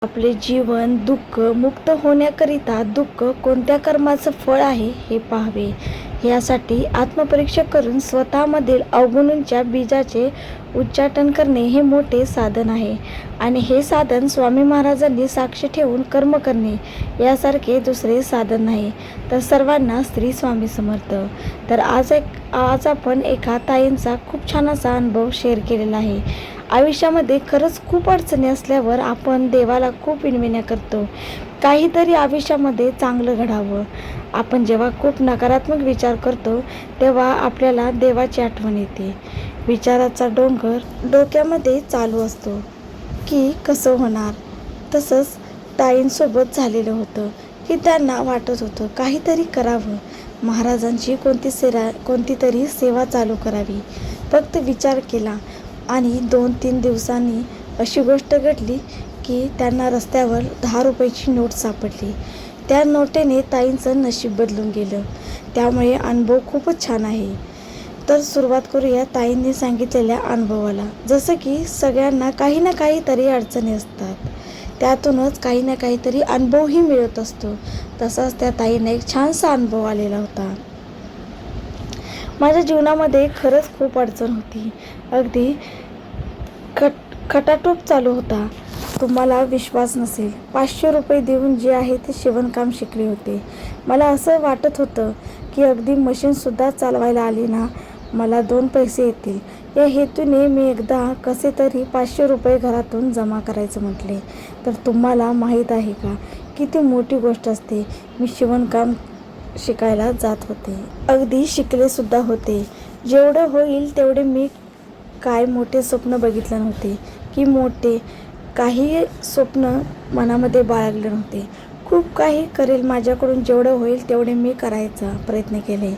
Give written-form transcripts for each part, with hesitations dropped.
आपले जीवन दुःख मुक्त होण्याकरिता दुःख कोणत्या कर्माचं फळ आहे हे पाहावे. यासाठी आत्मपरीक्षा करून स्वतःमधील अवगुणांच्या बीजाचे उच्चाटन करणे हे मोठे साधन आहे. आणि हे साधन स्वामी महाराजांनी साक्ष ठेवून कर्म करणे यासारखे दुसरे साधन नाही. तर सर्वांना श्री स्वामी समर्थ. तर आज आपण एका ताईंचा खूप छान असा अनुभव शेअर केलेला आहे. आयुष्यामध्ये खरंच खूप अडचणी असल्यावर आपण देवाला खूप विनवण्या करतो, काहीतरी आयुष्यामध्ये चांगलं घडावं. आपण जेव्हा खूप नकारात्मक विचार करतो तेव्हा आपल्याला देवाची आठवण येते. विचाराचा डोंगर डोक्यामध्ये चालू असतो की कसं होणार. तसंच ताईंसोबत झालेलं होतं की त्यांना वाटत होतं काहीतरी करावं, महाराजांची कोणती तरी सेवा चालू करावी. फक्त विचार केला आणि 2-3 दिवसांनी अशी गोष्ट घडली की त्यांना रस्त्यावर 10 रुपयाची नोट सापडली. त्या नोटेने ताईंचं नशीब बदलून गेलं. त्यामुळे अनुभव खूपच छान आहे. तर सुरुवात करूया ताईंनी सांगितलेल्या अनुभवाला. जसं की सगळ्यांना काही ना काहीतरी अडचणी असतात, त्यातूनच काही ना काहीतरी अनुभवही मिळत असतो. तसाच त्या ताईंना एक छानसा अनुभव आलेला होता. माझ्या जीवनामध्ये खरंच खूप अडचण होती. अगदी खटाटोप चालू होता. तुम्हाला विश्वास नसेल, 500 रुपये देऊन जे आहे ते शिवणकाम शिकले होते. मला असं वाटत होतं की अगदी मशीनसुद्धा चालवायला आली ना मला 2 पैसे येतील. या हेतूने मी एकदा कसे तरी 500 रुपये घरातून जमा करायचं म्हटले. तर तुम्हाला माहीत आहे का किती मोठी गोष्ट असते. मी शिवणकाम शिकायला जात होते, अगदी शिकलेसुद्धा होते. जेवढं होईल तेवढे मी काय मोठे स्वप्न बघितलं नव्हते की मोठे काही स्वप्न मनामध्ये बाळगले नव्हते. खूप काही करेल, माझ्याकडून जेवढं होईल तेवढे मी करायचा प्रयत्न केले.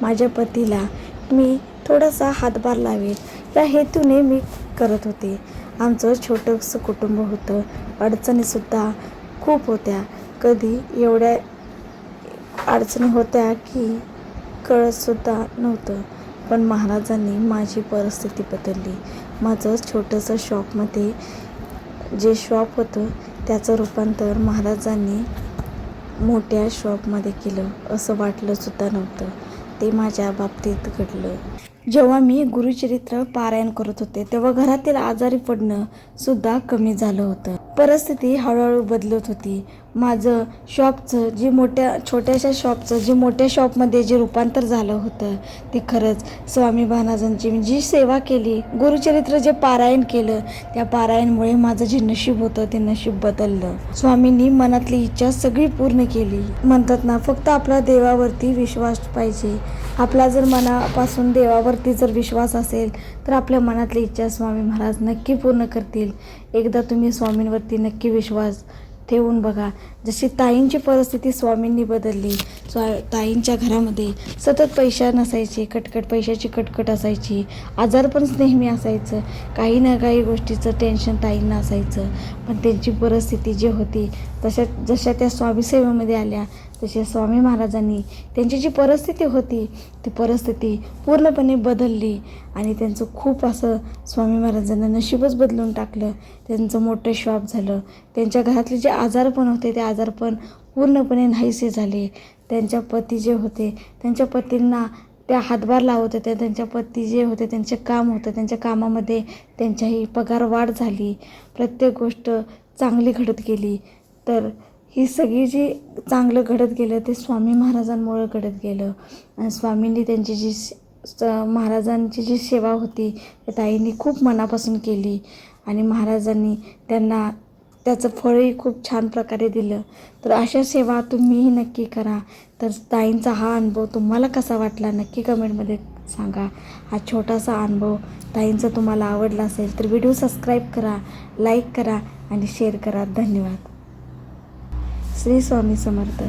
माझ्या पतीला मी थोडासा हातभार लावेल या हेतूने मी करत होते. आमचं छोटंसं कुटुंब होतं. अडचणीसुद्धा खूप होत्या. कधी एवढ्या अडचणी होत्या की कळतसुद्धा नव्हतं. पण महाराजांनी माझी परिस्थिती बदलली. माझं छोटंसं शॉपमध्ये जे शॉप होतं त्याचं रूपांतर महाराजांनी मोठ्या शॉपमध्ये केलं. असं वाटलंसुद्धा नव्हतं. ते माझ्या बाबतीत घडलं. जेव्हा मी गुरुचरित्र पारायण करत होते तेव्हा घरातील आजारी पडणं सुद्धा कमी झालं होतं. परिस्थिती हळूहळू बदलत होती. माझं छोट्याशा शॉपचं जे मोठ्या शॉपमध्ये जे रूपांतर झालं होतं ते खरंच स्वामी महाराजांची जी सेवा केली, गुरुचरित्र जे पारायण केलं, त्या पारायणमुळे माझं जे नशीब होतं ते नशीब बदललं. स्वामींनी मनातली इच्छा सगळी पूर्ण केली. म्हणतात ना, फक्त आपला देवावरती विश्वास पाहिजे. आपला जर मनापासून देवावरती जर विश्वास असेल तर आपल्या मनातली इच्छा स्वामी महाराज नक्की पूर्ण करतील. एकदा तुम्ही स्वामींवरती नक्की विश्वास ठेवून बघा. जशी ताईंची परिस्थिती स्वामींनी बदलली. ताईंच्या घरामध्ये सतत पैसा नसायचे, पैशाची कटकट असायची, आजारपण नेहमी असायचं, काही ना काही गोष्टीचं टेन्शन ताईंना असायचं. पण त्यांची परिस्थिती जी होती जशा त्या स्वामी सेवेमध्ये आल्या तसे स्वामी महाराजांनी त्यांची जी परिस्थिती होती ती परिस्थिती पूर्णपणे बदलली. आणि त्यांचं खूप असं स्वामी महाराजांना नशीबच बदलून टाकलं. त्यांचं मोठं शॉप झालं. त्यांच्या घरातले जे आजारपण होते ते आजारपण पूर्णपणे नाहीसे झाले. त्यांच्या पती जे होते त्यांच्या पतींना त्या हातभार लावत होत्या. त्यांच्या पती जे होते त्यांचे काम होतं, त्यांच्या कामामध्ये त्यांच्याही पगार वाढ झाली. प्रत्येक गोष्ट चांगली घडत गेली. तर ही सगळी जी चांगलं घडत गेलं ते स्वामी महाराजांमुळे घडत गेलं. आणि स्वामींनी त्यांची महाराजांची जी सेवा होती त्या ताईंनी खूप मनापासून केली. आणि महाराजांनी त्यांना त्याचं फळही खूप छान प्रकारे दिलं. तर अशा सेवा तुम्हीही नक्की करा. तर ताईंचा हा अनुभव तुम्हाला कसा वाटला नक्की कमेंटमध्ये सांगा. हा छोटासा अनुभव ताईंचा तुम्हाला आवडला असेल तर व्हिडिओ सबस्क्राईब करा, लाईक करा आणि शेअर करा. धन्यवाद. श्री स्वामी समर्थ.